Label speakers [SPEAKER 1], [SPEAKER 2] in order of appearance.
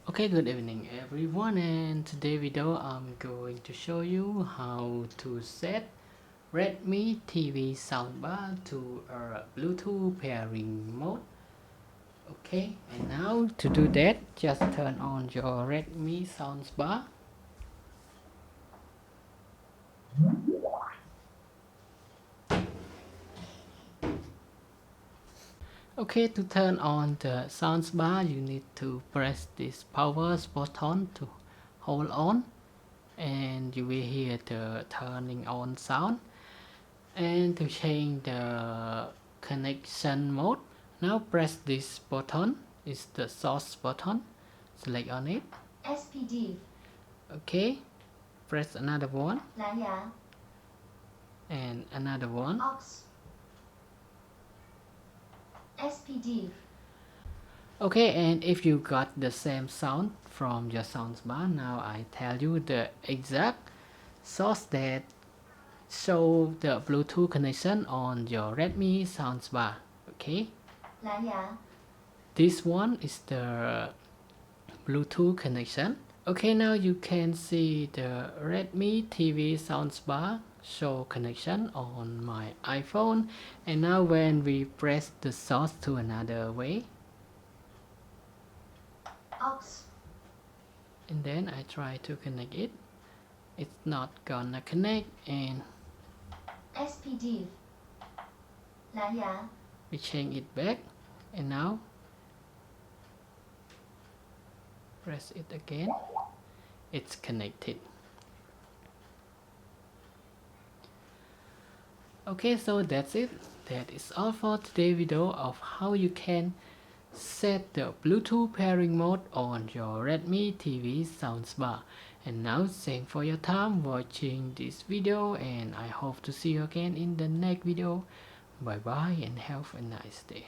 [SPEAKER 1] Okay, good evening everyone, and today video I'm going to show you how to set Redmi TV soundbar to a Bluetooth pairing mode. Okay, and now to do that, just turn on your Redmi soundbar. Okay, to turn on the soundbar, you need to press this power button to hold on, and you will hear the turning on sound. And to change the connection mode, now press this button. It's the source button. Select on it.
[SPEAKER 2] SPD.
[SPEAKER 1] Okay. Press another one.
[SPEAKER 2] 蓝牙
[SPEAKER 1] And another one.
[SPEAKER 2] aux SPD.
[SPEAKER 1] Okay, and if you got the same sound from your soundbar, now I tell you the exact source that show the Bluetooth connection on your Redmi soundbar. Okay.
[SPEAKER 2] 蓝牙
[SPEAKER 1] This one is the Bluetooth connection. Okay, now you can see the Redmi TV soundbar show connection on my iPhone, and now when we press the source to another way,
[SPEAKER 2] aux
[SPEAKER 1] and then I try to connect it, it's not gonna connect, and
[SPEAKER 2] SPD. 蓝牙
[SPEAKER 1] we change it back, and now press it again, it's connected. Okay, so that's it. That is all for today's video of how you can set the Bluetooth pairing mode on your Redmi TV soundbar. And now thanks for your time watching this video, and I hope to see you again in the next video. Bye bye and have a nice day.